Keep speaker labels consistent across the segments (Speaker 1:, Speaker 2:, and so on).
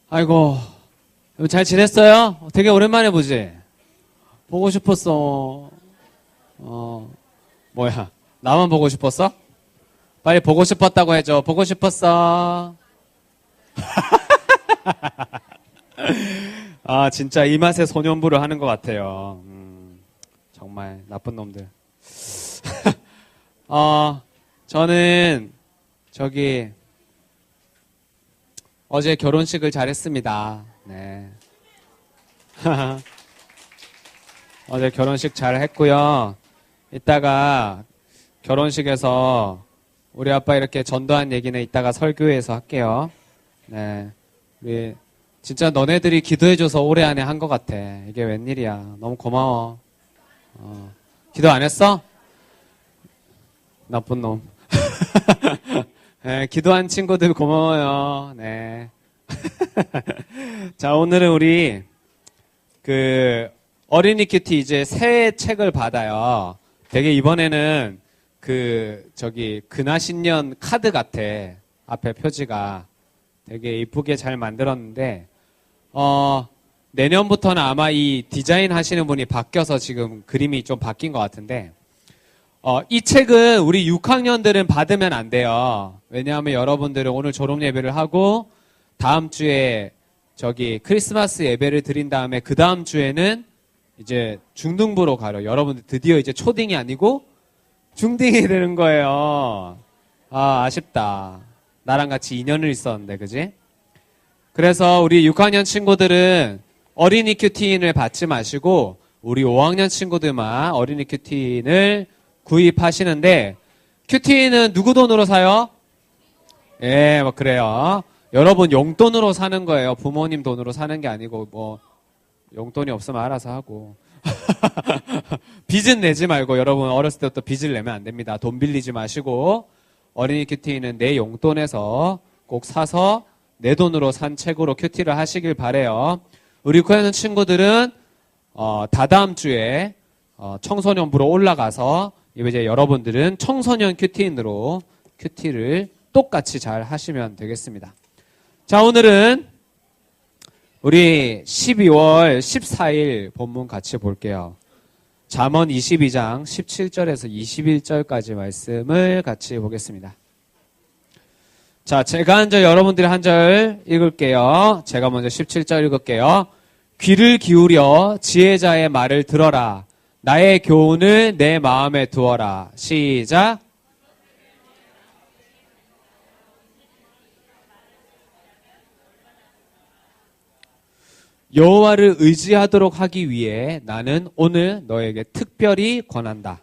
Speaker 1: 아이고, 잘 지냈어요? 되게 오랜만에 보지? 보고 싶었어. 뭐야. 나만 보고 싶었어? 빨리 보고 싶었다고 해줘. 보고 싶었어. 아, 진짜 이 맛에 소년부를 하는 것 같아요. 정말 나쁜 놈들. 저는 어제 결혼식을 잘했습니다. 네. 어제 결혼식 잘 했고요. 이따가 결혼식에서 우리 아빠 이렇게 전도한 얘기는 이따가 설교에서 할게요. 네. 우리 진짜 너네들이 기도해줘서 올해 안에 한 것 같아. 이게 웬일이야. 너무 고마워. 기도 안 했어? 나쁜 놈. 네, 기도한 친구들 고마워요. 네. 자, 오늘은 우리 어린이 큐티 이제 새 책을 받아요. 되게 이번에는 근하신년 카드 같아. 앞에 표지가 되게 이쁘게 잘 만들었는데, 내년부터는 아마 이 디자인 하시는 분이 바뀌어서 지금 그림이 좀 바뀐 것 같은데, 이 책은 우리 6학년들은 받으면 안 돼요. 왜냐하면 여러분들은 오늘 졸업 예배를 하고 다음 주에 크리스마스 예배를 드린 다음에 그 다음 주에는 이제 중등부로 가요. 여러분들 드디어 이제 초딩이 아니고 중딩이 되는 거예요. 아, 아쉽다. 나랑 같이 2년을 있었는데, 그지? 그래서 우리 6학년 친구들은 어린이 큐티인을 받지 마시고 우리 5학년 친구들만 어린이 큐티인을 구입하시는데, 큐티는 누구 돈으로 사요? 예, 뭐 그래요. 여러분 용돈으로 사는 거예요. 부모님 돈으로 사는 게 아니고 용돈이 없으면 알아서 하고. 빚은 내지 말고, 여러분 어렸을 때부터 빚을 내면 안 됩니다. 돈 빌리지 마시고 어린이 큐티는 내 용돈에서 꼭 사서 내 돈으로 산 책으로 큐티를 하시길 바래요. 우리 코에는 친구들은 다다음 주에 청소년부로 올라가서 이제 여러분들은 청소년 큐티인으로 큐티를 똑같이 잘 하시면 되겠습니다. 자, 오늘은 우리 12월 14일 본문 같이 볼게요. 잠언 22장 17절에서 21절까지 말씀을 같이 보겠습니다. 자, 제가 한 절, 여러분들이 한 절 읽을게요. 제가 먼저 17절 읽을게요. 귀를 기울여 지혜자의 말을 들어라. 나의 교훈을 내 마음에 두어라. 시작. 여호와를 의지하도록 하기 위해 나는 오늘 너에게 특별히 권한다.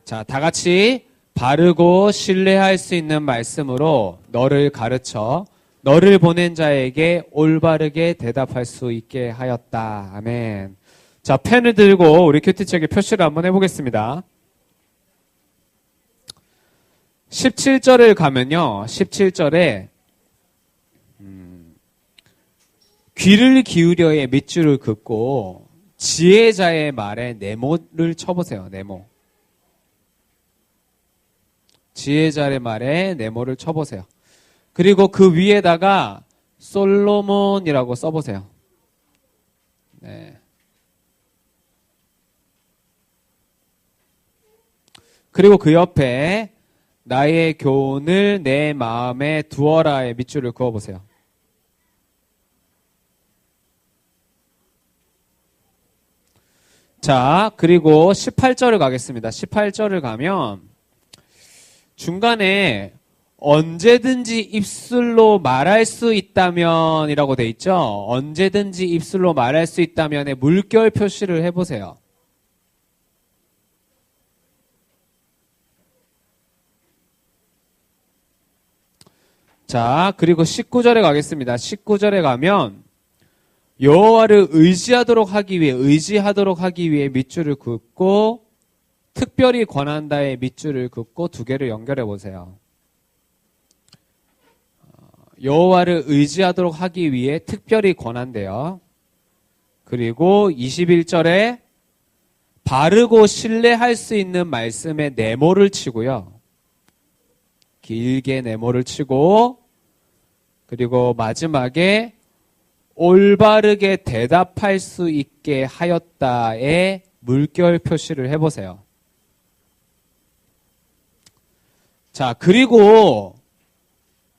Speaker 1: 자, 다 같이 바르고 신뢰할 수 있는 말씀으로 너를 가르쳐 너를 보낸 자에게 올바르게 대답할 수 있게 하였다. 아멘. 자, 펜을 들고 우리 큐티책에 표시를 한번 해보겠습니다. 17절을 가면요. 17절에 귀를 기울여의 밑줄을 긋고 지혜자의 말에 네모를 쳐보세요. 네모. 지혜자의 말에 네모를 쳐보세요. 그리고 그 위에다가 솔로몬이라고 써보세요. 네. 그리고 그 옆에 나의 교훈을 내 마음에 두어라의 밑줄을 그어보세요. 자, 그리고 18절을 가겠습니다. 18절을 가면 중간에 언제든지 입술로 말할 수 있다면 이라고 돼 있죠. 언제든지 입술로 말할 수 있다면에 물결 표시를 해보세요. 자, 그리고 19절에 가겠습니다. 19절에 가면 여호와를 의지하도록 하기 위해 밑줄을 긋고 특별히 권한다의 밑줄을 긋고 두 개를 연결해 보세요. 여호와를 의지하도록 하기 위해 특별히 권한대요. 그리고 21절에 바르고 신뢰할 수 있는 말씀에 네모를 치고요. 길게 네모를 치고 그리고 마지막에 올바르게 대답할 수 있게 하였다에 물결 표시를 해보세요. 자, 그리고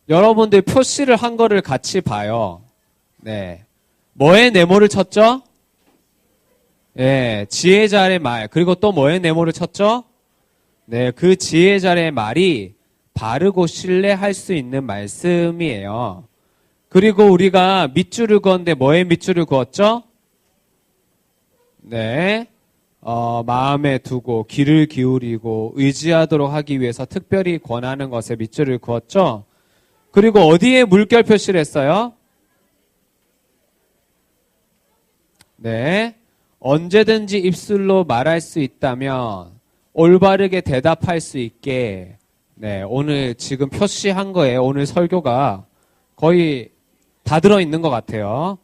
Speaker 1: 여러분들 표시를 한 거를 같이 봐요. 네. 뭐에 네모를 쳤죠? 예, 지혜자의 말. 그리고 또 뭐에 네모를 쳤죠? 네, 그 지혜자의 말이 바르고 신뢰할 수 있는 말씀이에요. 그리고 우리가 밑줄을 그었는데 뭐에 밑줄을 그었죠? 네. 마음에 두고 귀를 기울이고 의지하도록 하기 위해서 특별히 권하는 것에 밑줄을 그었죠? 그리고 어디에 물결 표시를 했어요? 네. 언제든지 입술로 말할 수 있다면 올바르게 대답할 수 있게 네, 오늘 지금 표시한 거예요. 오늘 설교가 거의 다 들어있는 것 같아요.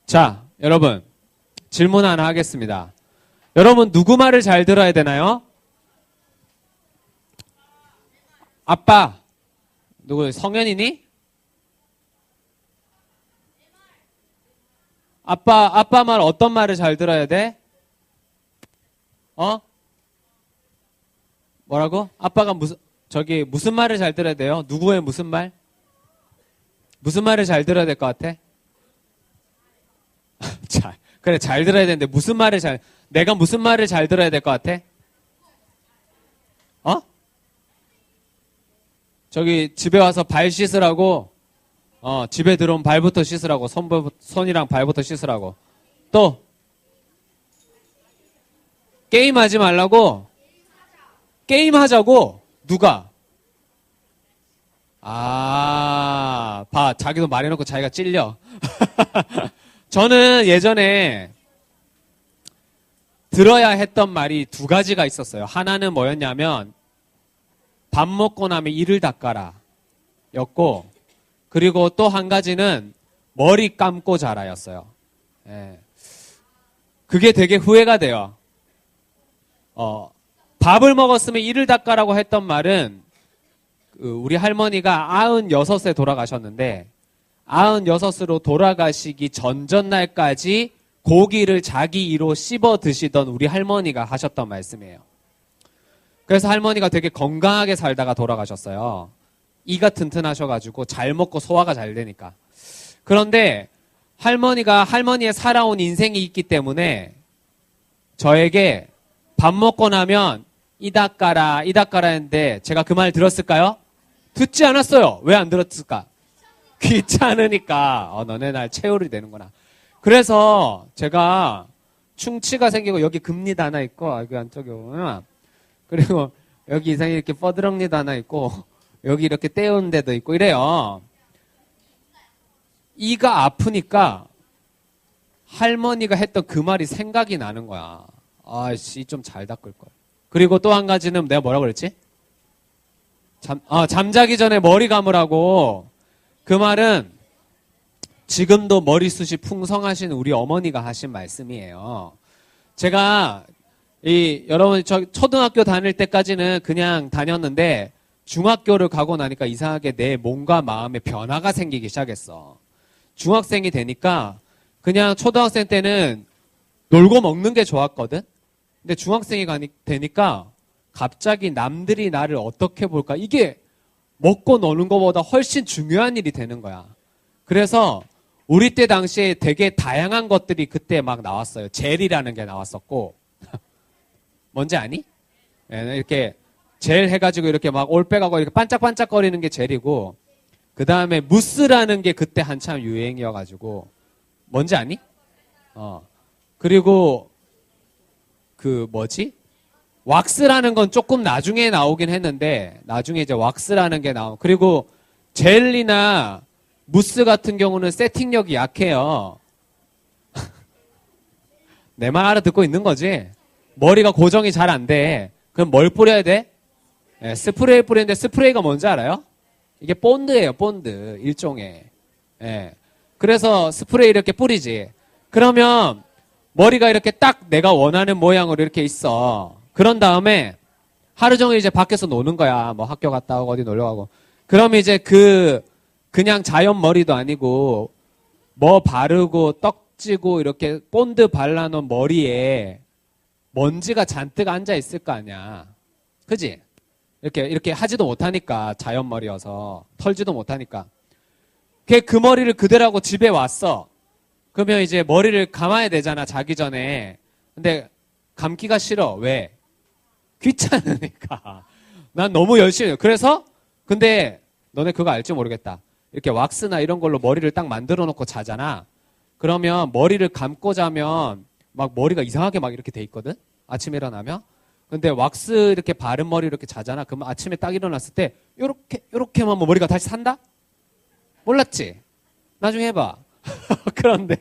Speaker 1: 자, 여러분 질문 하나 하겠습니다. 여러분 누구 말을 잘 들어야 되나요? 아빠. 누구 성현이니? 아빠 말 어떤 말을 잘 들어야 돼? 뭐라고? 아빠가 무슨 말을 잘 들어야 돼요? 누구의 무슨 말? 무슨 말을 잘 들어야 될 것 같아? 그래, 잘 들어야 되는데 내가 무슨 말을 잘 들어야 될 것 같아? 저기 집에 와서 발 씻으라고, 집에 들어오면 발부터 씻으라고, 손이랑 발부터 씻으라고. 또, 게임하지 말라고? 게임하자고? 누가? 자기도 말해놓고 자기가 찔려. 저는 예전에 들어야 했던 말이 두 가지가 있었어요. 하나는 뭐였냐면, 밥 먹고 나면 이를 닦아라 였고, 그리고 또 한 가지는 머리 감고 자라였어요. 예. 그게 되게 후회가 돼요. 밥을 먹었으면 이를 닦아라고 했던 말은 우리 할머니가 96세 돌아가셨는데 96으로 돌아가시기 전전날까지 고기를 자기 이로 씹어 드시던 우리 할머니가 하셨던 말씀이에요. 그래서 할머니가 되게 건강하게 살다가 돌아가셨어요. 이가 튼튼하셔가지고 잘 먹고 소화가 잘 되니까. 그런데 할머니의 살아온 인생이 있기 때문에 저에게 밥 먹고 나면 이 닦아라 했는데 제가 그 말 들었을까요? 듣지 않았어요. 왜 안 들었을까? 귀찮으니까. 너네 날 채울이 되는구나. 그래서 제가 충치가 생기고 여기 금리도 하나 있고 여기 안쪽에 보면 그리고 여기 이상하게 이렇게 뻐드렁니도 하나 있고 여기 이렇게 떼운 데도 있고 이래요. 이가 아프니까 할머니가 했던 그 말이 생각이 나는 거야. 아씨 좀 잘 닦을 걸. 그리고 또 한 가지는 내가 뭐라고 그랬지? 잠자기 전에 머리 감으라고. 그 말은 지금도 머리숱이 풍성하신 우리 어머니가 하신 말씀이에요. 제가 여러분 초등학교 다닐 때까지는 그냥 다녔는데 중학교를 가고 나니까 이상하게 내 몸과 마음에 변화가 생기기 시작했어. 중학생이 되니까 그냥 초등학생 때는 놀고 먹는 게 좋았거든. 근데 중학생이 되니까 갑자기 남들이 나를 어떻게 볼까? 이게 먹고 노는 것보다 훨씬 중요한 일이 되는 거야. 그래서 우리 때 당시에 되게 다양한 것들이 그때 막 나왔어요. 젤이라는 게 나왔었고. 뭔지 아니? 이렇게 젤 해가지고 이렇게 막 올빼가고 이렇게 반짝반짝거리는 게 젤이고, 그 다음에 무스라는 게 그때 한참 유행이어가지고, 뭔지 아니? 그리고 왁스라는 건 조금 나중에 나오긴 했는데, 나중에 이제 왁스라는 게 그리고 젤이나 무스 같은 경우는 세팅력이 약해요. 내 말 알아듣고 있는 거지? 머리가 고정이 잘 안 돼. 그럼 뭘 뿌려야 돼? 스프레이 뿌리는데 스프레이가 뭔지 알아요? 이게 본드예요, 본드. 일종의. 그래서 스프레이 이렇게 뿌리지. 그러면 머리가 이렇게 딱 내가 원하는 모양으로 이렇게 있어. 그런 다음에 하루 종일 이제 밖에서 노는 거야. 뭐 학교 갔다 오고 어디 놀러 가고. 그러면 이제 그냥 자연 머리도 아니고 뭐 바르고 떡지고 이렇게 본드 발라놓은 머리에 먼지가 잔뜩 앉아 있을 거 아니야. 그지? 이렇게 하지도 못하니까 자연 머리여서 털지도 못하니까. 그 머리를 그대로 하고 집에 왔어. 그러면 이제 머리를 감아야 되잖아, 자기 전에. 근데 감기가 싫어. 왜? 귀찮으니까. 난 너무 열심히 해요. 그래서 근데 너네 그거 알지 모르겠다. 이렇게 왁스나 이런 걸로 머리를 딱 만들어 놓고 자잖아. 그러면 머리를 감고 자면 막 머리가 이상하게 막 이렇게 돼 있거든. 아침에 일어나면. 근데 왁스 이렇게 바른 머리 이렇게 자잖아. 그러면 아침에 딱 일어났을 때 요렇게만 뭐 머리가 다시 산다? 몰랐지? 나중에 해봐. 그런데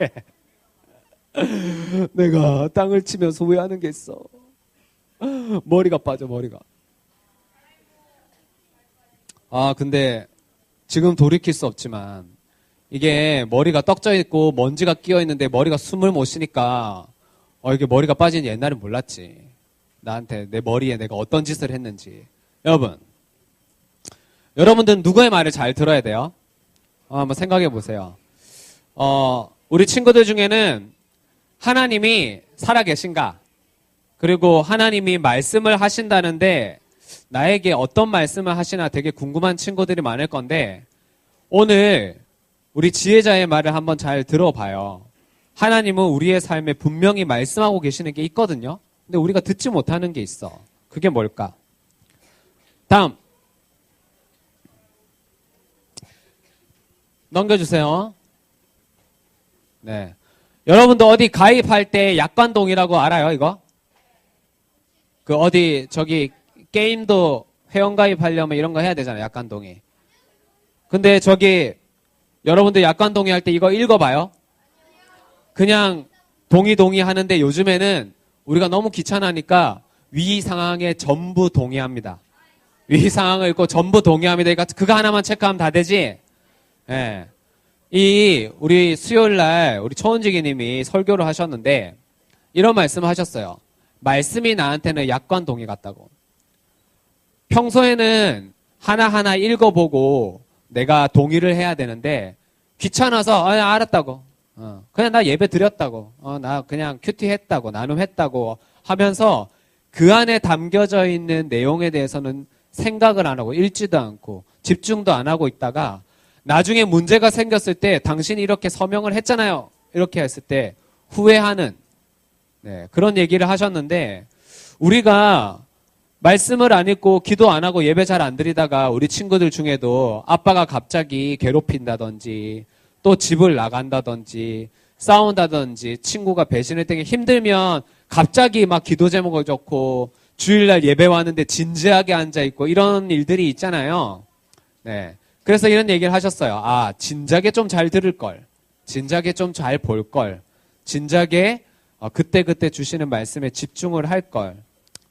Speaker 1: 내가 땅을 치면서 후회하는 게 있어. 머리가 빠져, 머리가. 근데 지금 돌이킬 수 없지만 이게 머리가 떡져 있고 먼지가 끼어 있는데 머리가 숨을 못 쉬니까 이게 머리가 빠진 옛날엔 몰랐지. 나한테 내 머리에 내가 어떤 짓을 했는지. 여러분들은 누구의 말을 잘 들어야 돼요? 한번 생각해 보세요. 우리 친구들 중에는 하나님이 살아계신가? 그리고 하나님이 말씀을 하신다는데 나에게 어떤 말씀을 하시나 되게 궁금한 친구들이 많을 건데 오늘 우리 지혜자의 말을 한번 잘 들어봐요. 하나님은 우리의 삶에 분명히 말씀하고 계시는 게 있거든요. 근데 우리가 듣지 못하는 게 있어. 그게 뭘까? 다음. 넘겨주세요. 네. 여러분도 어디 가입할 때 약관동의라고 알아요, 이거? 저기 게임도 회원가입하려면 이런 거 해야 되잖아요, 약관동의. 근데 여러분들 약관동의 할 때 이거 읽어봐요. 그냥 동의 하는데 요즘에는 우리가 너무 귀찮으니까 위 상황에 전부 동의합니다. 위 상황을 읽고 전부 동의합니다. 그러니까 그거 하나만 체크하면 다 되지? 예. 우리 수요일 날 우리 초원지기님이 설교를 하셨는데 이런 말씀을 하셨어요. 말씀이 나한테는 약관동의 같다고. 평소에는 하나하나 읽어보고 내가 동의를 해야 되는데 귀찮아서 알았다고. 그냥 나 예배 드렸다고. 나 그냥 큐티 했다고. 나눔했다고 하면서 그 안에 담겨져 있는 내용에 대해서는 생각을 안 하고 읽지도 않고 집중도 안 하고 있다가 나중에 문제가 생겼을 때 당신이 이렇게 서명을 했잖아요. 이렇게 했을 때 후회하는 그런 얘기를 하셨는데 우리가 말씀을 안 읽고 기도 안 하고 예배 잘 안 드리다가 우리 친구들 중에도 아빠가 갑자기 괴롭힌다든지 또 집을 나간다든지 싸운다든지 친구가 배신을 때문에 힘들면 갑자기 막 기도 제목을 적고 주일날 예배 왔는데 진지하게 앉아있고 이런 일들이 있잖아요. 네. 그래서 이런 얘기를 하셨어요. 진작에 좀 잘 들을 걸. 진작에 좀 잘 볼 걸. 진작에 그때그때 주시는 말씀에 집중을 할 걸.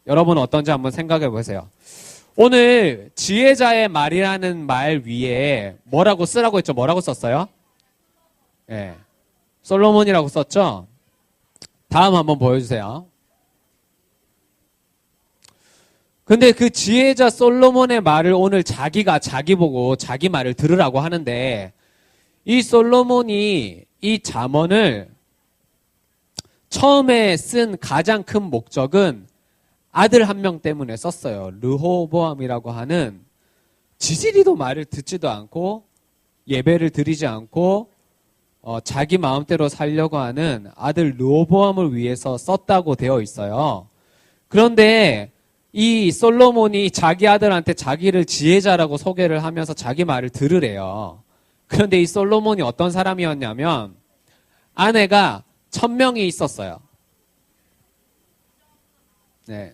Speaker 1: 여러분은 어떤지 한번 생각해 보세요. 오늘 지혜자의 말이라는 말 위에 뭐라고 쓰라고 했죠? 뭐라고 썼어요? 네. 솔로몬이라고 썼죠? 다음 한번 보여주세요. 근데 그 지혜자 솔로몬의 말을 오늘 자기가 자기 보고 자기 말을 들으라고 하는데 이 솔로몬이 이 잠언을 처음에 쓴 가장 큰 목적은 아들 한 명 때문에 썼어요. 르호보암이라고 하는 지지리도 말을 듣지도 않고 예배를 드리지 않고 자기 마음대로 살려고 하는 아들 르호보암을 위해서 썼다고 되어 있어요. 그런데 이 솔로몬이 자기 아들한테 자기를 지혜자라고 소개를 하면서 자기 말을 들으래요. 그런데 이 솔로몬이 어떤 사람이었냐면 아내가 1000명이 있었어요. 네.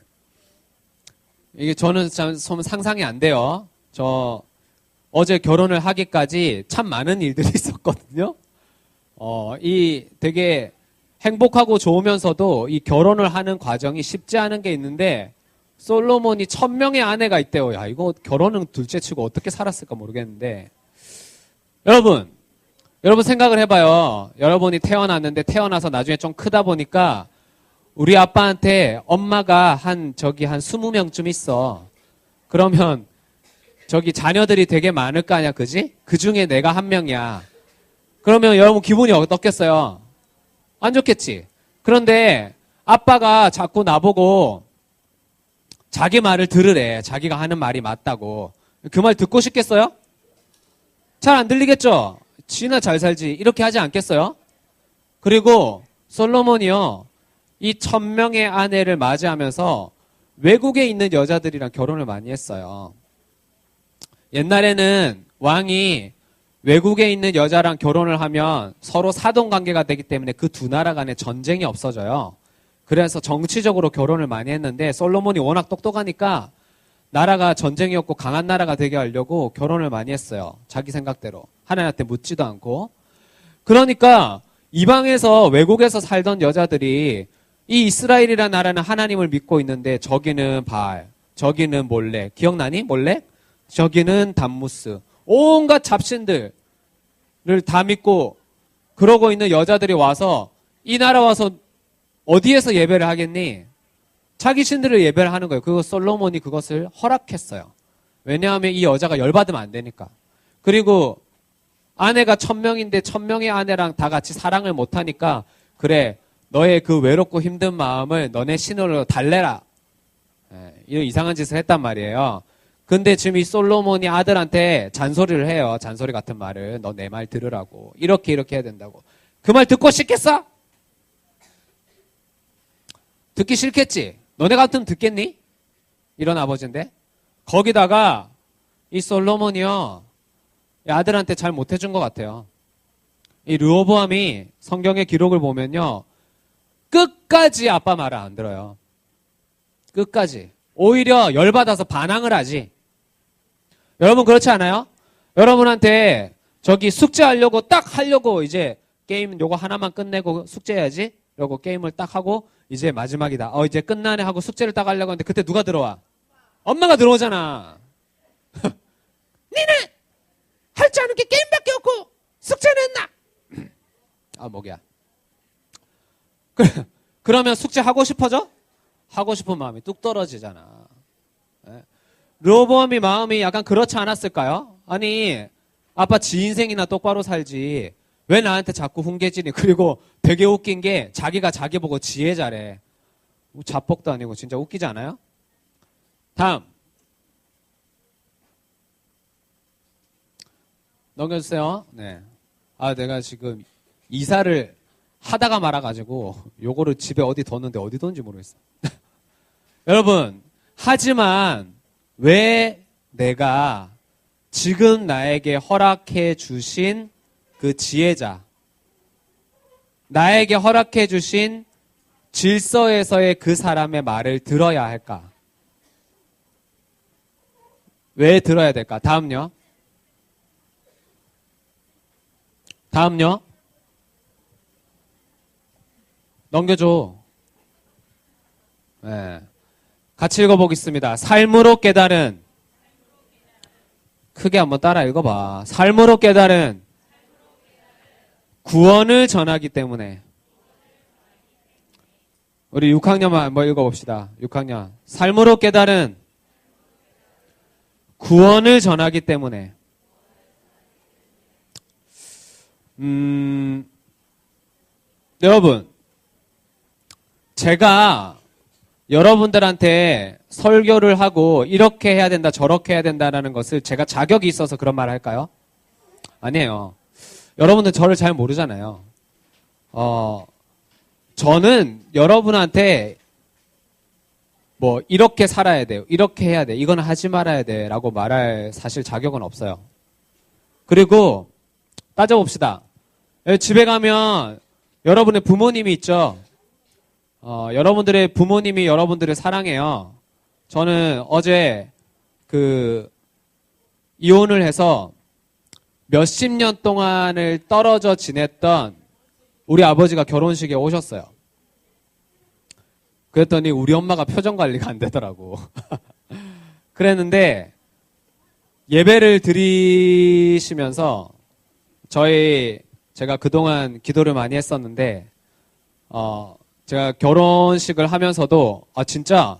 Speaker 1: 이게 저는 참 상상이 안 돼요. 저 어제 결혼을 하기까지 참 많은 일들이 있었거든요. 이 되게 행복하고 좋으면서도 이 결혼을 하는 과정이 쉽지 않은 게 있는데 솔로몬이 1000명의 아내가 있대요. 야, 이거 결혼은 둘째치고 어떻게 살았을까 모르겠는데 여러분 생각을 해봐요. 여러분이 태어났는데 태어나서 나중에 좀 크다 보니까 우리 아빠한테 엄마가 한 20명쯤 있어. 그러면 저기 자녀들이 되게 많을 거 아니야, 그지? 그 중에 내가 한 명이야. 그러면 여러분 기분이 어떻겠어요? 안 좋겠지? 그런데 아빠가 자꾸 나보고 자기 말을 들으래. 자기가 하는 말이 맞다고. 그 말 듣고 싶겠어요? 잘 안 들리겠죠? 지나 잘 살지. 이렇게 하지 않겠어요? 그리고 솔로몬이요. 이 1000명의 아내를 맞이하면서 외국에 있는 여자들이랑 결혼을 많이 했어요. 옛날에는 왕이 외국에 있는 여자랑 결혼을 하면 서로 사돈관계가 되기 때문에 그 두 나라 간에 전쟁이 없어져요. 그래서 정치적으로 결혼을 많이 했는데 솔로몬이 워낙 똑똑하니까 나라가 전쟁이 없고 강한 나라가 되게 하려고 결혼을 많이 했어요. 자기 생각대로. 하나님한테 묻지도 않고. 그러니까 이방에서 외국에서 살던 여자들이 이 이스라엘이라는 나라는 하나님을 믿고 있는데 저기는 바알, 저기는 몰렉. 기억나니? 몰렉? 저기는 담무스. 온갖 잡신들을 다 믿고 그러고 있는 여자들이 와서 이 나라 와서 어디에서 예배를 하겠니? 자기 신들을 예배를 하는 거예요. 그거 솔로몬이 그것을 허락했어요. 왜냐하면 이 여자가 열받으면 안 되니까. 그리고 아내가 1000명인데 1000명의 아내랑 다 같이 사랑을 못하니까 그래 너의 그 외롭고 힘든 마음을 너네 신으로 달래라. 이런 이상한 짓을 했단 말이에요. 근데 지금 이 솔로몬이 아들한테 잔소리를 해요. 잔소리 같은 말을. 너 내 말 들으라고. 이렇게 해야 된다고. 그 말 듣고 싶겠어? 듣기 싫겠지? 너네 같으면 듣겠니? 이런 아버지인데. 거기다가 이 솔로몬이요. 이 아들한테 잘 못해준 것 같아요. 이 르호보암이 성경의 기록을 보면요. 끝까지 아빠 말을 안 들어요. 끝까지. 오히려 열받아서 반항을 하지. 여러분 그렇지 않아요? 여러분한테 저기 숙제하려고 딱 하려고 이제 게임 요거 하나만 끝내고 숙제해야지. 이러고 게임을 딱 하고 이제 마지막이다. 이제 끝나네 하고 숙제를 딱 하려고 하는데 그때 누가 들어와? 엄마가 들어오잖아. 니네 할 줄 아는 게 게임밖에 없고 숙제는 했나? 목이야. 그러면 숙제 하고 싶어져? 하고 싶은 마음이 뚝 떨어지잖아. 르호보암이 마음이 약간 그렇지 않았을까요? 아니 아빠 지 인생이나 똑바로 살지 왜 나한테 자꾸 훈계질이. 그리고 되게 웃긴 게 자기가 자기 보고 지혜자래. 자뻑도 아니고 진짜 웃기지 않아요? 다음 넘겨주세요. 네. 내가 지금 이사를 하다가 말아가지고 요거를 집에 어디 뒀는데 어디 뒀는지 모르겠어. 여러분 하지만 왜 내가 지금 나에게 허락해 주신 그 지혜자, 나에게 허락해 주신 질서에서의 그 사람의 말을 들어야 할까? 왜 들어야 될까? 다음요. 넘겨줘. 네. 같이 읽어보겠습니다. 삶으로 깨달은, 크게 한번 따라 읽어봐. 삶으로 깨달은 구원을 전하기 때문에. 우리 6학년만 한번 읽어봅시다. 6학년. 삶으로 깨달은 구원을 전하기 때문에. 여러분, 제가 여러분들한테 설교를 하고 이렇게 해야 된다, 저렇게 해야 된다라는 것을 제가 자격이 있어서 그런 말을 할까요? 아니에요. 여러분들 저를 잘 모르잖아요. 저는 여러분한테 뭐 이렇게 살아야 돼요, 이렇게 해야 돼, 이건 하지 말아야 돼 라고 말할 사실 자격은 없어요. 그리고 따져봅시다. 집에 가면 여러분의 부모님이 있죠. 여러분들의 부모님이 여러분들을 사랑해요. 저는 어제 이혼을 해서 몇십 년 동안을 떨어져 지냈던 우리 아버지가 결혼식에 오셨어요. 그랬더니 우리 엄마가 표정 관리가 안 되더라고. 그랬는데 예배를 드리시면서 제가 그동안 기도를 많이 했었는데 제가 결혼식을 하면서도 진짜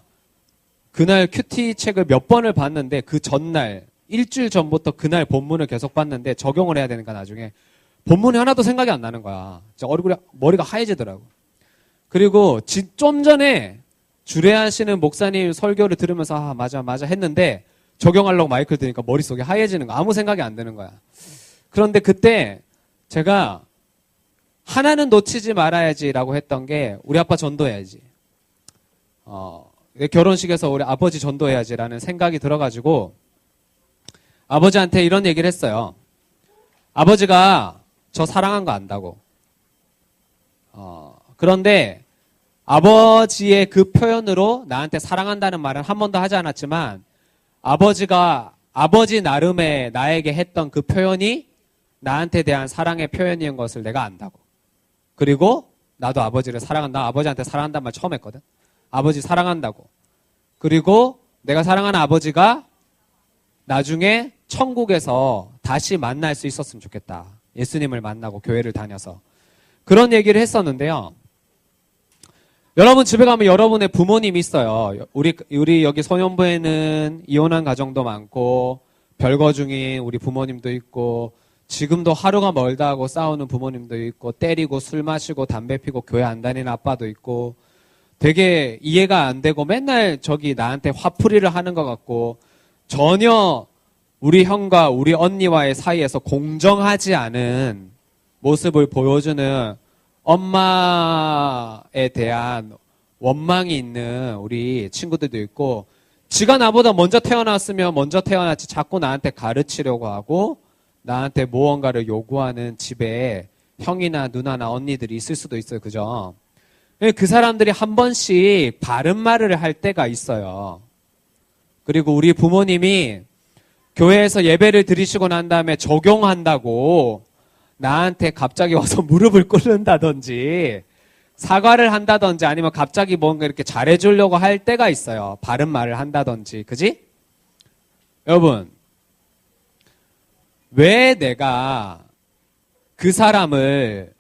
Speaker 1: 그날 큐티 책을 몇 번을 봤는데 그 전날 일주일 전부터 그날 본문을 계속 봤는데 적용을 해야 되니까 나중에 본문이 하나도 생각이 안 나는 거야. 진짜 머리가 하얘지더라고. 그리고 좀 전에 주례하시는 목사님 설교를 들으면서 맞아 했는데 적용하려고 마이크를 드니까 머릿속에 하얘지는 거 아무 생각이 안 드는 거야. 그런데 그때 제가 하나는 놓치지 말아야지라고 했던 게 우리 아빠 전도해야지. 결혼식에서 우리 아버지 전도해야지라는 생각이 들어가지고 아버지한테 이런 얘기를 했어요. 아버지가 저 사랑한 거 안다고. 그런데 아버지의 그 표현으로 나한테 사랑한다는 말은 한 번도 하지 않았지만 아버지가 아버지 나름의 나에게 했던 그 표현이 나한테 대한 사랑의 표현인 것을 내가 안다고. 그리고 나도 아버지를 사랑한다. 아버지한테 사랑한다는 말 처음 했거든. 아버지 사랑한다고. 그리고 내가 사랑하는 아버지가 나중에 천국에서 다시 만날 수 있었으면 좋겠다. 예수님을 만나고 교회를 다녀서. 그런 얘기를 했었는데요. 여러분 집에 가면 여러분의 부모님이 있어요. 우리 여기 소년부에는 이혼한 가정도 많고 별거 중인 우리 부모님도 있고 지금도 하루가 멀다 하고 싸우는 부모님도 있고 때리고 술 마시고 담배 피고 교회 안 다니는 아빠도 있고 되게 이해가 안 되고 맨날 저기 나한테 화풀이를 하는 것 같고 전혀 우리 형과 우리 언니와의 사이에서 공정하지 않은 모습을 보여주는 엄마에 대한 원망이 있는 우리 친구들도 있고 지가 나보다 먼저 태어났으면 먼저 태어났지 자꾸 나한테 가르치려고 하고 나한테 무언가를 요구하는 집에 형이나 누나나 언니들이 있을 수도 있어요. 그죠? 그 사람들이 한 번씩 바른 말을 할 때가 있어요. 그리고 우리 부모님이 교회에서 예배를 드리시고 난 다음에 적용한다고 나한테 갑자기 와서 무릎을 꿇는다든지 사과를 한다든지 아니면 갑자기 뭔가 이렇게 잘해주려고 할 때가 있어요. 바른 말을 한다든지. 그지? 여러분, 왜 내가 그 사람을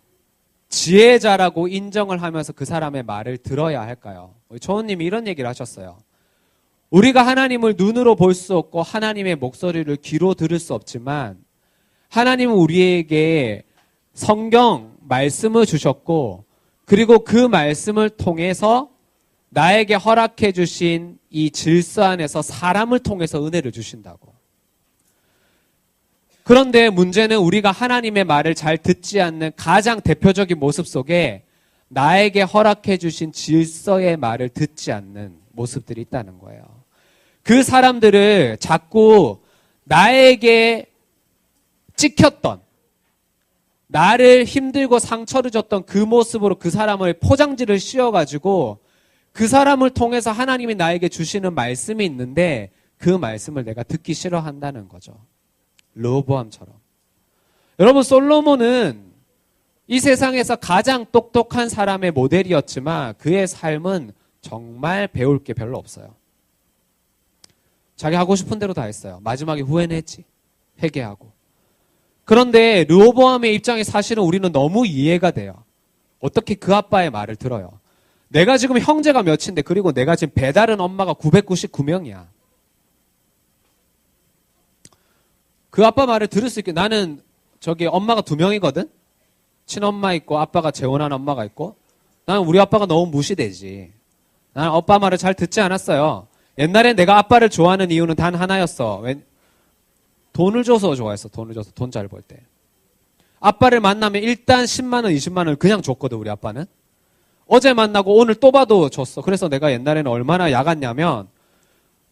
Speaker 1: 지혜자라고 인정을 하면서 그 사람의 말을 들어야 할까요? 초원님이 이런 얘기를 하셨어요. 우리가 하나님을 눈으로 볼 수 없고 하나님의 목소리를 귀로 들을 수 없지만 하나님은 우리에게 성경 말씀을 주셨고 그리고 그 말씀을 통해서 나에게 허락해 주신 이 질서 안에서 사람을 통해서 은혜를 주신다고. 그런데 문제는 우리가 하나님의 말을 잘 듣지 않는 가장 대표적인 모습 속에 나에게 허락해 주신 질서의 말을 듣지 않는 모습들이 있다는 거예요. 그 사람들을 자꾸 나에게 찍혔던 나를 힘들고 상처를 줬던 그 모습으로 그 사람을 포장지를 씌워가지고 그 사람을 통해서 하나님이 나에게 주시는 말씀이 있는데 그 말씀을 내가 듣기 싫어한다는 거죠. 르호보암처럼. 여러분 솔로몬은 이 세상에서 가장 똑똑한 사람의 모델이었지만 그의 삶은 정말 배울 게 별로 없어요. 자기 하고 싶은 대로 다 했어요. 마지막에 후회는 했지. 회개하고. 그런데 르호보암의 입장에 사실은 우리는 너무 이해가 돼요. 어떻게 그 아빠의 말을 들어요. 내가 지금 형제가 몇인데 그리고 내가 지금 배다른 엄마가 999명이야. 그 아빠 말을 들을 수 있게 나는 저기 엄마가 2명이거든. 친엄마 있고 아빠가 재혼한 엄마가 있고 나는 우리 아빠가 너무 무시되지. 나는 아빠 말을 잘 듣지 않았어요. 옛날에 내가 아빠를 좋아하는 이유는 단 하나였어. 돈을 줘서 좋아했어. 돈을 줘서 돈 잘 벌 때. 아빠를 만나면 일단 10만 원, 20만 원을 그냥 줬거든 우리 아빠는. 어제 만나고 오늘 또 봐도 줬어. 그래서 내가 옛날에는 얼마나 야갔냐면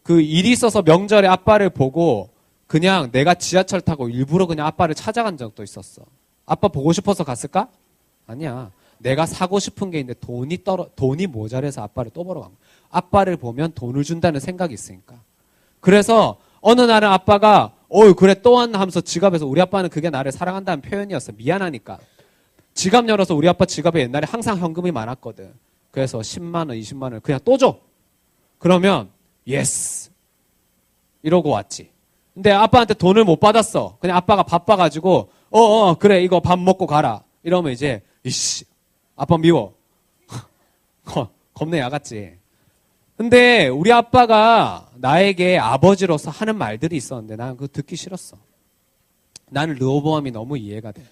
Speaker 1: 그 일이 있어서 명절에 아빠를 보고 그냥 내가 지하철 타고 일부러 그냥 아빠를 찾아간 적도 있었어. 아빠 보고 싶어서 갔을까? 아니야. 내가 사고 싶은 게 있는데 돈이 모자라서 아빠를 또 보러 간 거야. 아빠를 보면 돈을 준다는 생각이 있으니까. 그래서 어느 날은 아빠가 그래 또 왔나 하면서 지갑에서 우리 아빠는 그게 나를 사랑한다는 표현이었어. 미안하니까. 지갑 열어서 우리 아빠 지갑에 옛날에 항상 현금이 많았거든. 그래서 10만 원, 20만 원을 그냥 또 줘. 그러면 예스 이러고 왔지. 근데 아빠한테 돈을 못 받았어. 그냥 아빠가 바빠가지고 그래 이거 밥 먹고 가라. 이러면 이제 이씨 아빠 미워. 겁내 야같지. 근데 우리 아빠가 나에게 아버지로서 하는 말들이 있었는데 나는 그거 듣기 싫었어. 나는 르호보암이 너무 이해가 돼.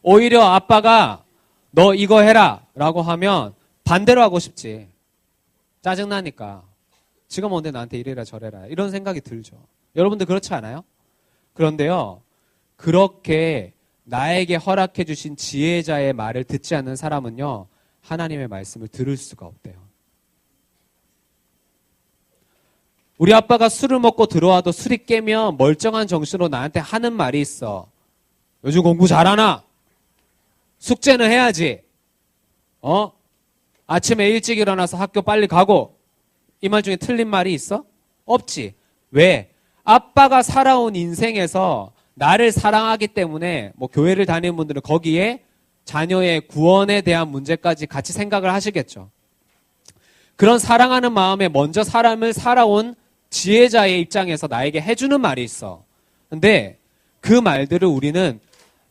Speaker 1: 오히려 아빠가 너 이거 해라 라고 하면 반대로 하고 싶지. 짜증나니까. 지가 뭔데 나한테 이래라 저래라 이런 생각이 들죠. 여러분들 그렇지 않아요? 그런데요, 그렇게 나에게 허락해 주신 지혜자의 말을 듣지 않는 사람은요, 하나님의 말씀을 들을 수가 없대요. 우리 아빠가 술을 먹고 들어와도 술이 깨면 멀쩡한 정신으로 나한테 하는 말이 있어. 요즘 공부 잘하나? 숙제는 해야지. 아침에 일찍 일어나서 학교 빨리 가고. 이 말 중에 틀린 말이 있어? 없지. 왜? 아빠가 살아온 인생에서 나를 사랑하기 때문에 뭐 교회를 다니는 분들은 거기에 자녀의 구원에 대한 문제까지 같이 생각을 하시겠죠. 그런 사랑하는 마음에 먼저 사람을 살아온 지혜자의 입장에서 나에게 해주는 말이 있어. 근데 그 말들을 우리는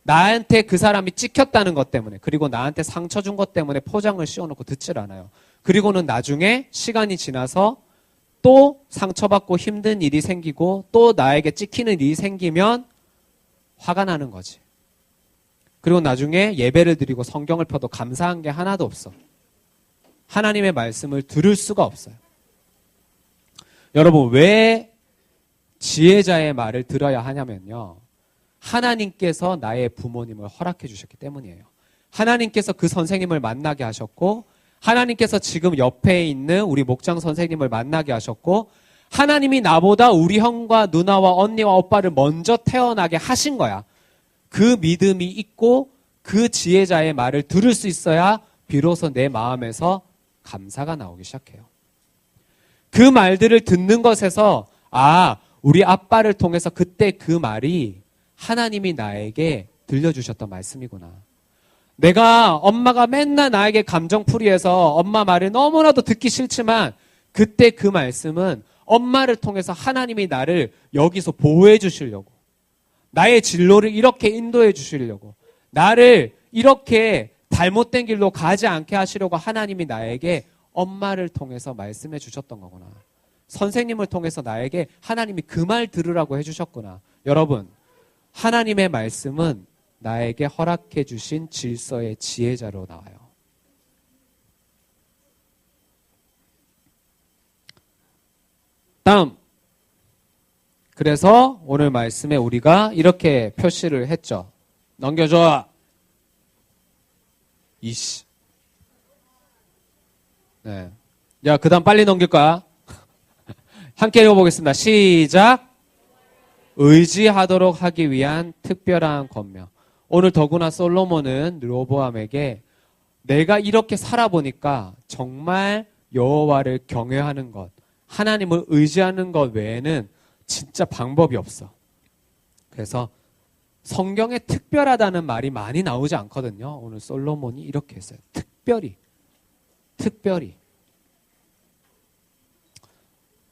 Speaker 1: 나한테 그 사람이 찍혔다는 것 때문에, 그리고 나한테 상처 준 것 때문에 포장을 씌워놓고 듣질 않아요. 그리고는 나중에 시간이 지나서 또 상처받고 힘든 일이 생기고 또 나에게 찍히는 일이 생기면 화가 나는 거지. 그리고 나중에 예배를 드리고 성경을 펴도 감사한 게 하나도 없어. 하나님의 말씀을 들을 수가 없어요. 여러분, 왜 지혜자의 말을 들어야 하냐면요, 하나님께서 나의 부모님을 허락해 주셨기 때문이에요. 하나님께서 그 선생님을 만나게 하셨고, 하나님께서 지금 옆에 있는 우리 목장 선생님을 만나게 하셨고, 하나님이 나보다 우리 형과 누나와 언니와 오빠를 먼저 태어나게 하신 거야. 그 믿음이 있고 그 지혜자의 말을 들을 수 있어야 비로소 내 마음에서 감사가 나오기 시작해요. 그 말들을 듣는 것에서 우리 아빠를 통해서 그때 그 말이 하나님이 나에게 들려주셨던 말씀이구나. 내가 엄마가 맨날 나에게 감정풀이해서 엄마 말을 너무나도 듣기 싫지만 그때 그 말씀은 엄마를 통해서 하나님이 나를 여기서 보호해 주시려고, 나의 진로를 이렇게 인도해 주시려고, 나를 이렇게 잘못된 길로 가지 않게 하시려고 하나님이 나에게 엄마를 통해서 말씀해 주셨던 거구나. 선생님을 통해서 나에게 하나님이 그 말 들으라고 해주셨구나. 여러분, 하나님의 말씀은 나에게 허락해 주신 질서의 지혜자로 나와요. 다음, 그래서 오늘 말씀에 우리가 이렇게 표시를 했죠. 넘겨줘. 이씨. 네. 야, 그 다음 빨리 넘길 거야. 함께 읽어보겠습니다. 시작. 의지하도록 하기 위한 특별한 권명. 오늘 더구나 솔로몬은 르호보암에게 내가 이렇게 살아보니까 정말 여호와를 경외하는 것, 하나님을 의지하는 것 외에는 진짜 방법이 없어. 그래서 성경에 특별하다는 말이 많이 나오지 않거든요. 오늘 솔로몬이 이렇게 했어요. 특별히.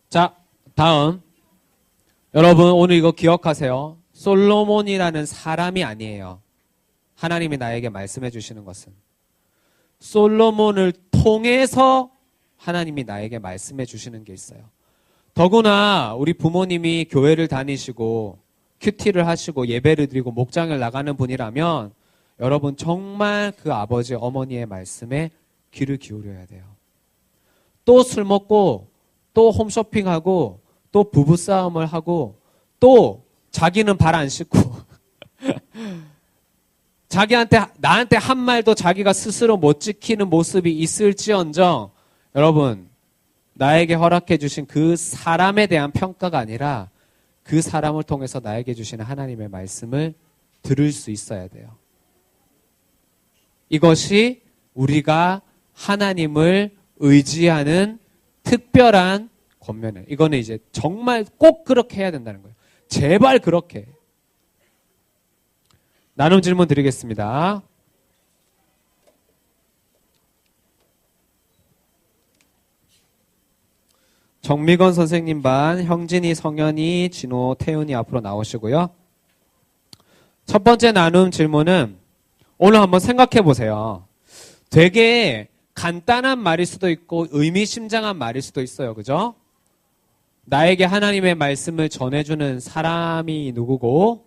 Speaker 1: 자, 다음. 여러분, 오늘 이거 기억하세요. 솔로몬이라는 사람이 아니에요. 하나님이 나에게 말씀해 주시는 것은 솔로몬을 통해서 하나님이 나에게 말씀해 주시는 게 있어요. 더구나 우리 부모님이 교회를 다니시고 큐티를 하시고 예배를 드리고 목장을 나가는 분이라면 여러분 정말 그 아버지 어머니의 말씀에 귀를 기울여야 돼요. 또 술 먹고 또 홈쇼핑하고 또 부부싸움을 하고 또 자기는 발 안 씻고 나한테 한 말도 자기가 스스로 못 지키는 모습이 있을지언정 여러분, 나에게 허락해 주신 그 사람에 대한 평가가 아니라 그 사람을 통해서 나에게 주시는 하나님의 말씀을 들을 수 있어야 돼요. 이것이 우리가 하나님을 의지하는 특별한 권면이에요. 이거는 이제 정말 꼭 그렇게 해야 된다는 거예요. 제발 그렇게. 나눔 질문 드리겠습니다. 정미건 선생님 반, 형진이, 성현이, 진호, 태훈이 앞으로 나오시고요. 첫 번째 나눔 질문은 오늘 한번 생각해 보세요. 되게 간단한 말일 수도 있고 의미심장한 말일 수도 있어요. 그죠? 나에게 하나님의 말씀을 전해주는 사람이 누구고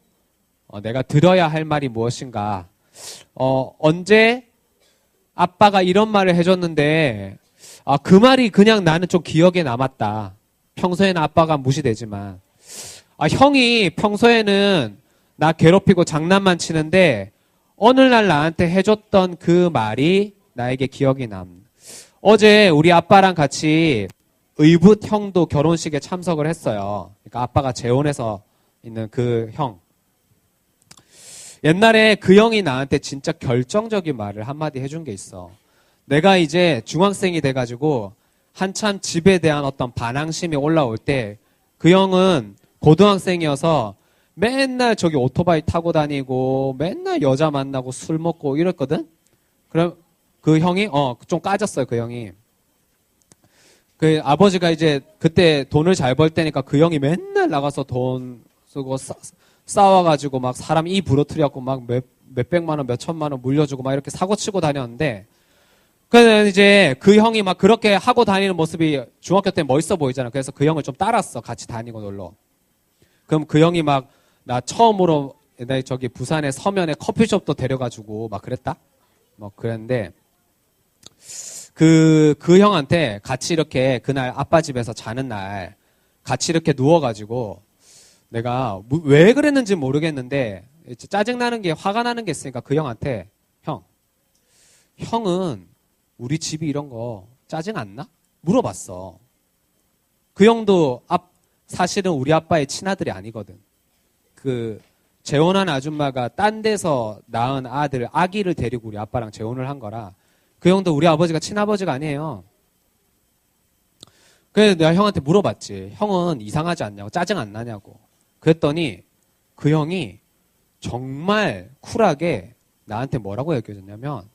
Speaker 1: 내가 들어야 할 말이 무엇인가. 언제 아빠가 이런 말을 해줬는데 그 말이 그냥 나는 좀 기억에 남았다. 평소에는 아빠가 무시되지만 형이 평소에는 나 괴롭히고 장난만 치는데 어느 날 나한테 해줬던 그 말이 나에게 기억이 남. 어제 우리 아빠랑 같이 의붓 형도 결혼식에 참석을 했어요. 그러니까 아빠가 재혼해서 있는 그 형. 옛날에 그 형이 나한테 진짜 결정적인 말을 한마디 해준 게 있어. 내가 이제 중학생이 돼가지고 한참 집에 대한 어떤 반항심이 올라올 때 그 형은 고등학생이어서 맨날 저기 오토바이 타고 다니고 맨날 여자 만나고 술 먹고 이랬거든? 그럼 그 형이 좀 까졌어요. 그 형이. 그 아버지가 이제 그때 돈을 잘 벌 때니까 그 형이 맨날 나가서 돈 쓰고 싸워가지고 막 사람 이 부러뜨려갖고 막 몇백만 원, 몇천만 원 물려주고 막 이렇게 사고 치고 다녔는데 그래서 이제 그 형이 막 그렇게 하고 다니는 모습이 중학교 때 멋있어 보이잖아. 그래서 그 형을 좀 따랐어. 같이 다니고 놀러. 그럼 그 형이 막 나 처음으로 옛날에 저기 부산에 서면에 커피숍도 데려가지고 막 그랬다? 뭐 그랬는데 그 형한테 같이 이렇게 그날 아빠 집에서 자는 날 같이 이렇게 누워가지고 내가 왜 그랬는지 모르겠는데 짜증나는 게 화가 나는 게 있으니까 그 형한테 형은 우리 집이 이런 거 짜증 안 나? 물어봤어. 그 형도 사실은 우리 아빠의 친아들이 아니거든. 그 재혼한 아줌마가 딴 데서 낳은 아기를 데리고 우리 아빠랑 재혼을 한 거라 그 형도 우리 아버지가 친아버지가 아니에요. 그래서 내가 형한테 물어봤지. 형은 이상하지 않냐고, 짜증 안 나냐고. 그랬더니 그 형이 정말 쿨하게 나한테 뭐라고 얘기해줬냐면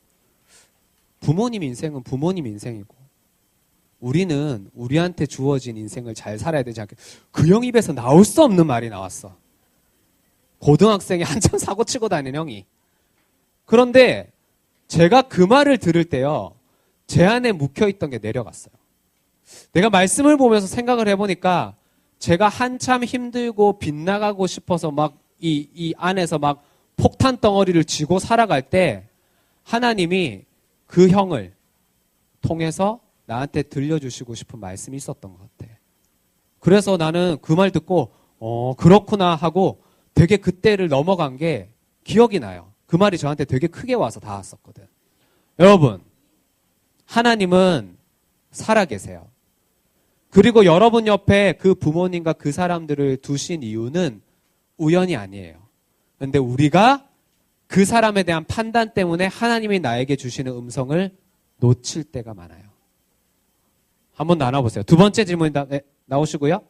Speaker 1: 부모님 인생은 부모님 인생이고 우리는 우리한테 주어진 인생을 잘 살아야 되지 않게. 그 형 입에서 나올 수 없는 말이 나왔어. 고등학생이 한참 사고치고 다니는 형이. 그런데 제가 그 말을 들을 때요, 제 안에 묵혀있던 게 내려갔어요. 내가 말씀을 보면서 생각을 해보니까 제가 한참 힘들고 빗나가고 싶어서 막 이 안에서 막 폭탄 덩어리를 쥐고 살아갈 때 하나님이 그 형을 통해서 나한테 들려주시고 싶은 말씀이 있었던 것 같아. 그래서 나는 그 말 듣고 그렇구나 하고 되게 그때를 넘어간 게 기억이 나요. 그 말이 저한테 되게 크게 와서 닿았었거든. 여러분, 하나님은 살아계세요. 그리고 여러분 옆에 그 부모님과 그 사람들을 두신 이유는 우연이 아니에요. 그런데 우리가 그 사람에 대한 판단 때문에 하나님이 나에게 주시는 음성을 놓칠 때가 많아요. 한번 나눠보세요. 두 번째 질문 나오시고요.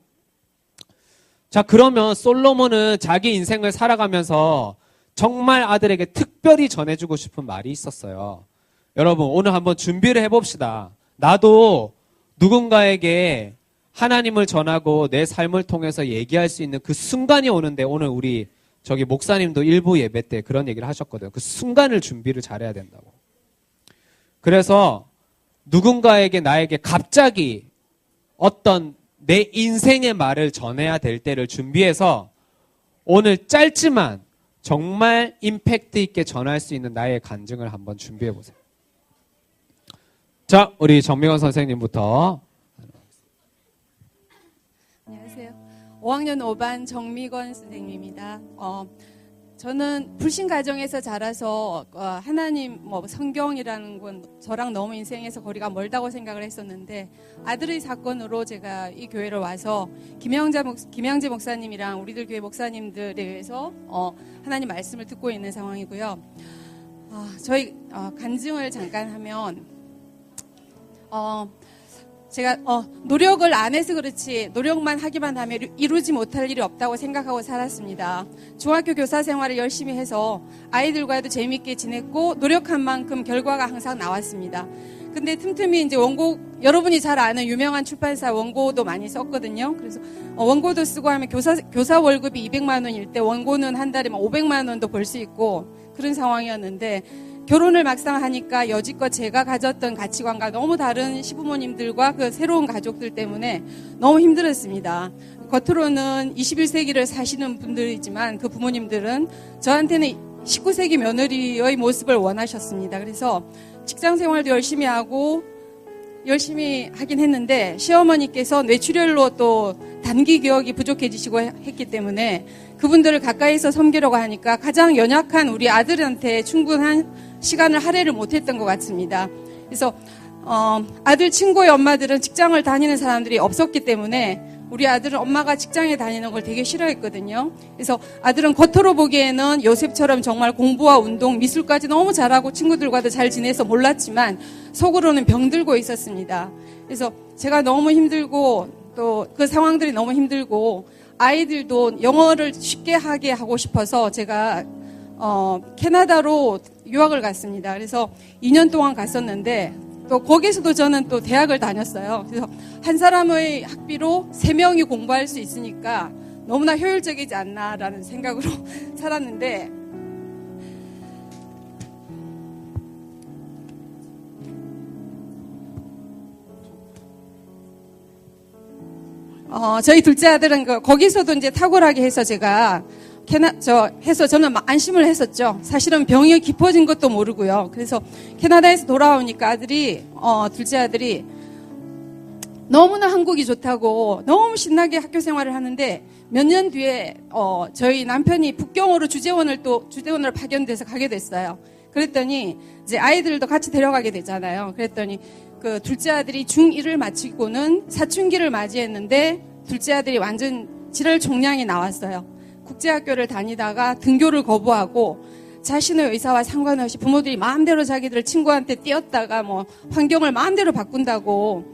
Speaker 1: 자, 그러면 솔로몬은 자기 인생을 살아가면서 정말 아들에게 특별히 전해주고 싶은 말이 있었어요. 여러분, 오늘 한번 준비를 해봅시다. 나도 누군가에게 하나님을 전하고 내 삶을 통해서 얘기할 수 있는 그 순간이 오는데, 오늘 우리 저기 목사님도 일부 예배 때 그런 얘기를 하셨거든요. 그 순간을 준비를 잘해야 된다고. 그래서 누군가에게 나에게 갑자기 어떤 내 인생의 말을 전해야 될 때를 준비해서 오늘 짧지만 정말 임팩트 있게 전할 수 있는 나의 간증을 한번 준비해 보세요. 자, 우리 정미건 선생님부터.
Speaker 2: 안녕하세요. 5학년 5반 정미건 선생님입니다. 저는 불신 가정에서 자라서 하나님, 성경이라는 건 저랑 너무 인생에서 거리가 멀다고 생각을 했었는데 아들의 사건으로 제가 이 교회로 와서 김영재 목사님이랑 우리들 교회 목사님들에 의해서 하나님 말씀을 듣고 있는 상황이고요. 저희 간증을 잠깐 하면 제가 노력을 안 해서 그렇지 노력만 하기만 하면 이루지 못할 일이 없다고 생각하고 살았습니다. 중학교 교사 생활을 열심히 해서 아이들과도 재미있게 지냈고 노력한 만큼 결과가 항상 나왔습니다. 근데 틈틈이 이제 원고, 여러분이 잘 아는 유명한 출판사 원고도 많이 썼거든요. 그래서 원고도 쓰고 하면 교사 월급이 200만 원일 때 원고는 한 달에 막 500만 원도 벌 수 있고 그런 상황이었는데 결혼을 막상 하니까 여지껏 제가 가졌던 가치관과 너무 다른 시부모님들과 그 새로운 가족들 때문에 너무 힘들었습니다. 겉으로는 21세기를 사시는 분들이지만 그 부모님들은 저한테는 19세기 며느리의 모습을 원하셨습니다. 그래서 직장 생활도 열심히 하고 열심히 하긴 했는데 시어머니께서 뇌출혈로 또 단기 기억이 부족해지시고 했기 때문에 그분들을 가까이서 섬기려고 하니까 가장 연약한 우리 아들한테 충분한 시간을 할애를 못했던 것 같습니다. 그래서 아들 친구의 엄마들은 직장을 다니는 사람들이 없었기 때문에 우리 아들은 엄마가 직장에 다니는 걸 되게 싫어했거든요. 그래서 아들은 겉으로 보기에는 요셉처럼 정말 공부와 운동, 미술까지 너무 잘하고 친구들과도 잘 지내서 몰랐지만 속으로는 병들고 있었습니다. 그래서 제가 너무 힘들고 또 그 상황들이 너무 힘들고 아이들도 영어를 쉽게 하게 하고 싶어서 제가 캐나다로 유학을 갔습니다. 그래서 2년 동안 갔었는데 또 거기서도 저는 또 대학을 다녔어요. 그래서 한 사람의 학비로 3명이 공부할 수 있으니까 너무나 효율적이지 않나라는 생각으로 살았는데 저희 둘째 아들은 거기서도 이제 탁월하게 해서 제가 저는 막 안심을 했었죠. 사실은 병이 깊어진 것도 모르고요. 그래서 캐나다에서 돌아오니까 둘째 아들이 너무나 한국이 좋다고 너무 신나게 학교 생활을 하는데 몇 년 뒤에, 저희 남편이 북경으로 주재원을 파견돼서 가게 됐어요. 그랬더니 이제 아이들도 같이 데려가게 되잖아요. 그랬더니 그 둘째 아들이 중1을 마치고는 사춘기를 맞이했는데 둘째 아들이 완전 지랄 총량이 나왔어요. 국제학교를 다니다가 등교를 거부하고 자신의 의사와 상관없이 부모들이 마음대로 자기들 친구한테 띄었다가 뭐 환경을 마음대로 바꾼다고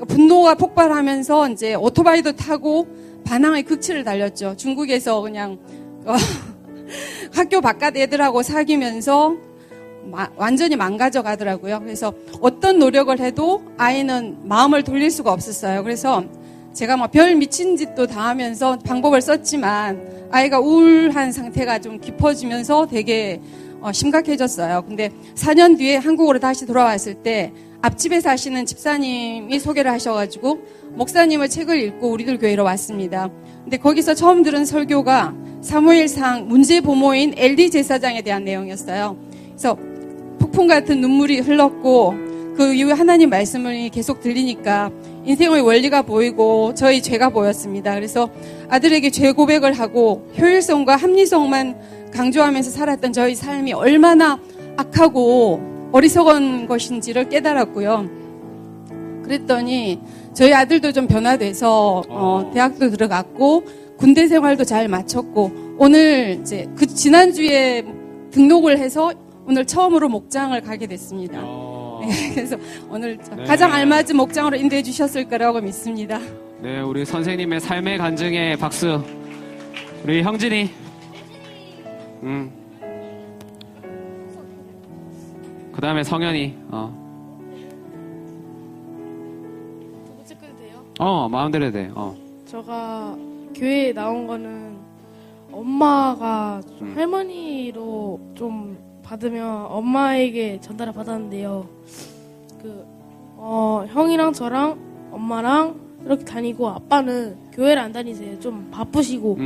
Speaker 2: 분노가 폭발하면서 이제 오토바이도 타고 반항의 극치를 달렸죠. 중국에서 그냥 학교 바깥 애들하고 사귀면서 완전히 망가져 가더라고요. 그래서 어떤 노력을 해도 아이는 마음을 돌릴 수가 없었어요. 그래서 제가 뭐 별 미친 짓도 다 하면서 방법을 썼지만 아이가 우울한 상태가 좀 깊어지면서 되게 심각해졌어요. 근데 4년 뒤에 한국으로 다시 돌아왔을 때 앞집에 사시는 집사님이 소개를 하셔가지고 목사님의 책을 읽고 우리들 교회로 왔습니다. 근데 거기서 처음 들은 설교가 사무엘상 문제 부모인 엘리 제사장에 대한 내용이었어요. 그래서 폭풍 같은 눈물이 흘렀고 그 이후에 하나님 말씀을 계속 들리니까 인생의 원리가 보이고 저희 죄가 보였습니다. 그래서 아들에게 죄 고백을 하고 효율성과 합리성만 강조하면서 살았던 저희 삶이 얼마나 악하고 어리석은 것인지를 깨달았고요. 그랬더니 저희 아들도 좀 변화돼서 대학도 들어갔고 군대 생활도 잘 마쳤고 오늘 이제 그 지난주에 등록을 해서 오늘 처음으로 목장을 가게 됐습니다. 네, 그래서 오늘 가장 알맞은 목장으로 인도해 주셨을 거라고 믿습니다.
Speaker 1: 네, 우리 선생님의 삶의 간증에 박수. 우리 형진이. 그 다음에 성현이.
Speaker 3: 찍어도 돼요?
Speaker 1: 마음대로 해도 돼.
Speaker 3: 제가 교회에 나온 거는 엄마가 좀 할머니로 좀 받으면 엄마에게 전달을 받았는데요. 형이랑 저랑 엄마랑 이렇게 다니고 아빠는 교회를 안 다니세요. 좀 바쁘시고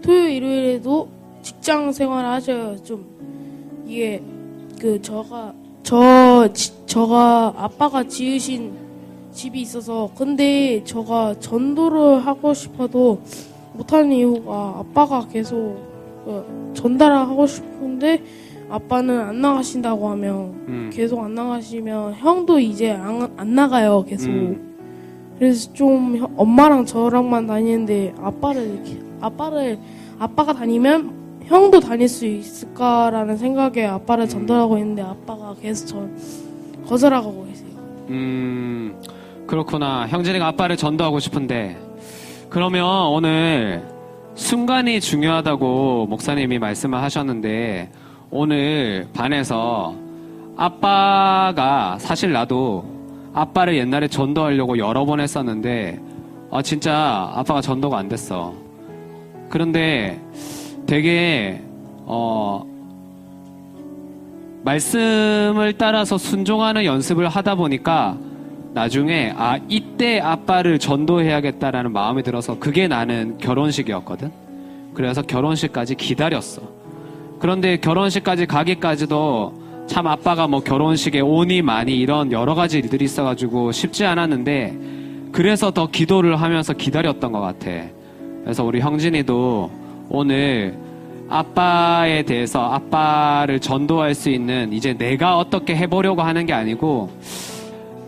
Speaker 3: 토요일 일요일에도 직장 생활을 하셔요. 좀 이게 저가 아빠가 지으신 집이 있어서 근데 저가 전도를 하고 싶어도 못하는 이유가 아빠가 계속 전달을 하고 싶은데 아빠는 안 나가신다고 하면 계속 안 나가시면 형도 이제 안 나가요 계속. 그래서 좀 엄마랑 저랑만 다니는데 아빠가 다니면 형도 다닐 수 있을까라는 생각에 아빠를 전달하고 있는데 아빠가 계속 거절하고 계세요.
Speaker 1: 그렇구나. 형진이가 아빠를 전도하고 싶은데 그러면 오늘 순간이 중요하다고 목사님이 말씀을 하셨는데 오늘 반에서 아빠가 사실 나도 아빠를 옛날에 전도하려고 여러 번 했었는데 진짜 아빠가 전도가 안 됐어. 그런데 되게 말씀을 따라서 순종하는 연습을 하다 보니까 나중에 이때 아빠를 전도해야겠다라는 마음이 들어서 그게 나는 결혼식이었거든. 그래서 결혼식까지 기다렸어. 그런데 결혼식까지 가기까지도 참 아빠가 뭐 결혼식에 오니 많이 이런 여러 가지 일들이 있어가지고 쉽지 않았는데 그래서 더 기도를 하면서 기다렸던 것 같아. 그래서 우리 형진이도 오늘 아빠에 대해서 아빠를 전도할 수 있는 이제 내가 어떻게 해보려고 하는 게 아니고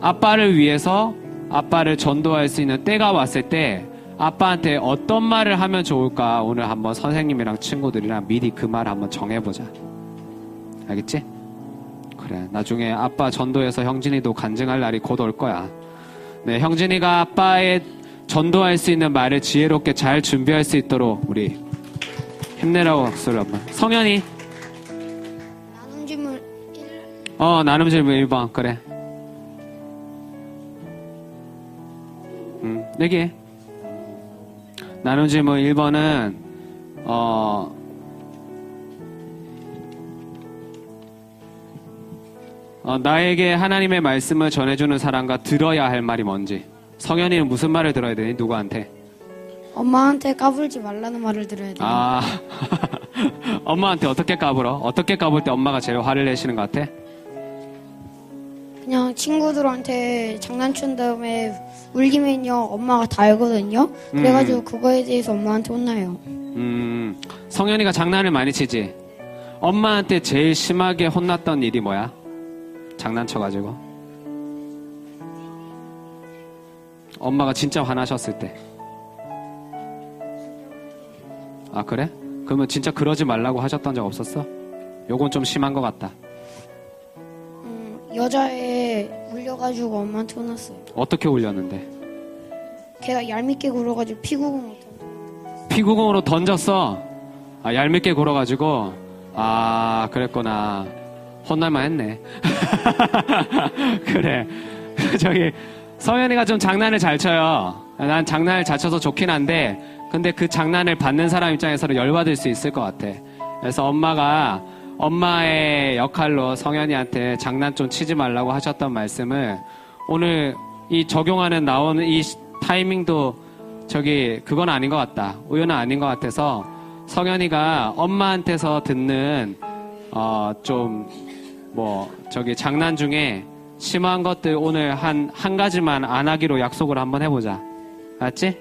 Speaker 1: 아빠를 위해서 아빠를 전도할 수 있는 때가 왔을 때 아빠한테 어떤 말을 하면 좋을까 오늘 한번 선생님이랑 친구들이랑 미리 그 말 한번 정해보자. 알겠지? 그래, 나중에 아빠 전도해서 형진이도 간증할 날이 곧 올 거야. 네, 형진이가 아빠의 전도할 수 있는 말을 지혜롭게 잘 준비할 수 있도록 우리 힘내라고 박수를 한번. 성현이.
Speaker 4: 나눔 질문 1.
Speaker 1: 나눔 질문 1번. 그래. 얘기해. 나눔 질문 1번은 나에게 하나님의 말씀을 전해주는 사람과 들어야 할 말이 뭔지. 성현이는 무슨 말을 들어야 되니? 누구한테?
Speaker 4: 엄마한테 까불지 말라는 말을 들어야 돼요.
Speaker 1: 엄마한테 어떻게 까불어? 어떻게 까불 때 엄마가 제일 화를 내시는 것 같아?
Speaker 4: 그냥 친구들한테 장난친 다음에 울리면요 엄마가 다 알거든요. 그래가지고 그거에 대해서 엄마한테 혼나요.
Speaker 1: 성현이가 장난을 많이 치지? 엄마한테 제일 심하게 혼났던 일이 뭐야? 장난쳐가지고 엄마가 진짜 화나셨을 때. 아 그래? 그러면 진짜 그러지 말라고 하셨던 적 없었어? 요건 좀 심한 것 같다.
Speaker 4: 여자애 울려가지고 엄마한테 혼났어요.
Speaker 1: 어떻게 울렸는데?
Speaker 4: 걔가 얄밉게 굴어가지고 피구공
Speaker 1: 피구공으로 던졌어. 얄밉게 굴어가지고. 그랬구나. 혼날만 했네. 그래. 저기 서연이가 좀 장난을 잘 쳐요. 난 장난을 잘 쳐서 좋긴 한데 근데 그 장난을 받는 사람 입장에서는 열받을 수 있을 것 같아. 그래서 엄마가 엄마의 역할로 성현이한테 장난 좀 치지 말라고 하셨던 말씀을 오늘 이 적용하는 나오는 이 타이밍도 그건 아닌 것 같다. 우연은 아닌 것 같아서 성현이가 엄마한테서 듣는 장난 중에 심한 것들 오늘 한 가지만 안 하기로 약속을 한번 해보자. 알았지?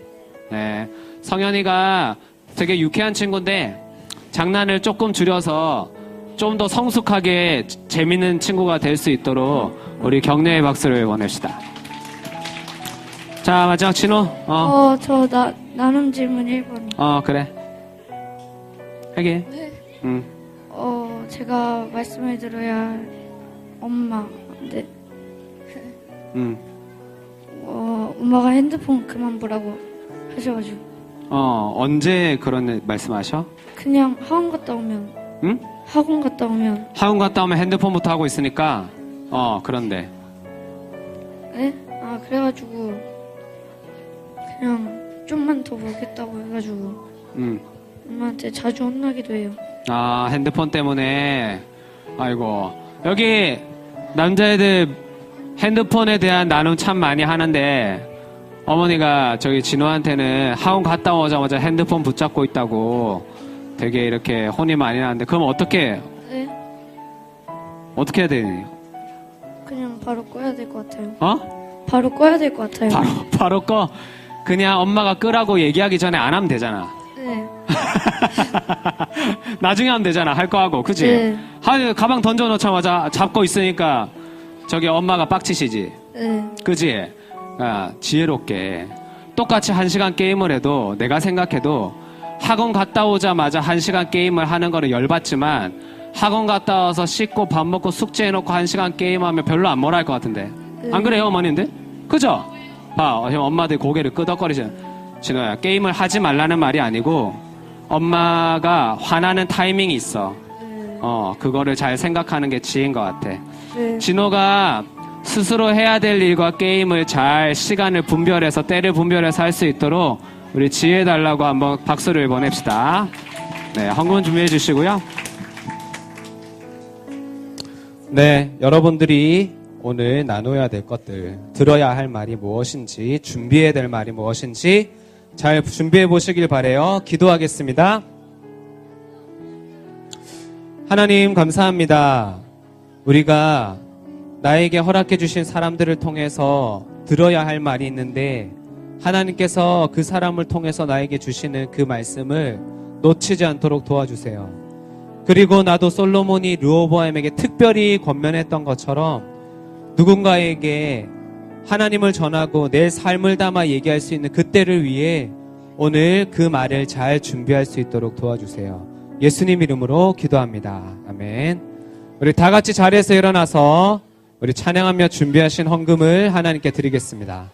Speaker 1: 네. 성현이가 되게 유쾌한 친구인데 장난을 조금 줄여서 좀 더 성숙하게 재밌는 친구가 될 수 있도록 우리 격려의 박수를 보냅시다. 자, 마지막 진호.
Speaker 5: 저 나눔 질문 1번.
Speaker 1: 그래. 하게.
Speaker 5: 네. 제가 말씀을 들어야 할 엄마. 근데 엄마가 핸드폰 그만 보라고 하셔가지고.
Speaker 1: 언제 그런 말씀하셔?
Speaker 5: 그냥 학원 갔다 오면.
Speaker 1: 응?
Speaker 5: 학원 갔다 오면.
Speaker 1: 학원 갔다 오면 핸드폰부터 하고 있으니까. 그런데.
Speaker 5: 네? 그래가지고 그냥 좀만 더 보겠다고 해가지고 엄마한테 자주 혼나기도 해요.
Speaker 1: 핸드폰 때문에. 아이고. 여기 남자애들 핸드폰에 대한 나눔 참 많이 하는데 어머니가 저기 진호한테는 학원 갔다 오자마자 핸드폰 붙잡고 있다고 되게 이렇게 혼이 많이 나는데 그럼 어떻게
Speaker 5: 네?
Speaker 1: 어떻게 해야 되니?
Speaker 5: 그냥 바로 꺼야 될 것 같아요.
Speaker 1: 바로
Speaker 5: 꺼야 될 것 같아요.
Speaker 1: 바로 꺼. 그냥 엄마가 끄라고 얘기하기 전에 안 하면 되잖아.
Speaker 5: 네.
Speaker 1: 나중에 하면 되잖아. 할 거 하고. 그치?
Speaker 5: 네.
Speaker 1: 가방 던져놓자마자 잡고 있으니까 저기 엄마가 빡치시지.
Speaker 5: 네.
Speaker 1: 그치? 지혜롭게 똑같이 1시간 게임을 해도 내가 생각해도 학원 갔다 오자마자 1시간 게임을 하는 거는 열받지만 학원 갔다 와서 씻고 밥 먹고 숙제해놓고 1시간 게임하면 별로 안 뭐라 할 것 같은데. 안 그래요 어머님들? 그죠? 지금 엄마들 고개를 끄덕거리시는. 진호야, 게임을 하지 말라는 말이 아니고 엄마가 화나는 타이밍이 있어. 그거를 잘 생각하는 게 지혜인 것 같아.
Speaker 5: 네.
Speaker 1: 진호가 스스로 해야 될 일과 게임을 잘 시간을 분별해서 때를 분별해서 할 수 있도록 우리 지혜 달라고 한번 박수를 보냅시다. 네, 헌금 준비해 주시고요. 네, 여러분들이 오늘 나눠야 될 것들, 들어야 할 말이 무엇인지, 준비해야 될 말이 무엇인지 잘 준비해 보시길 바라요. 기도하겠습니다. 하나님 감사합니다. 우리가 나에게 허락해 주신 사람들을 통해서 들어야 할 말이 있는데 하나님께서 그 사람을 통해서 나에게 주시는 그 말씀을 놓치지 않도록 도와주세요. 그리고 나도 솔로몬이 르호보암에게 특별히 권면했던 것처럼 누군가에게 하나님을 전하고 내 삶을 담아 얘기할 수 있는 그때를 위해 오늘 그 말을 잘 준비할 수 있도록 도와주세요. 예수님 이름으로 기도합니다. 아멘. 우리 다 같이 자리에서 일어나서 우리 찬양하며 준비하신 헌금을 하나님께 드리겠습니다.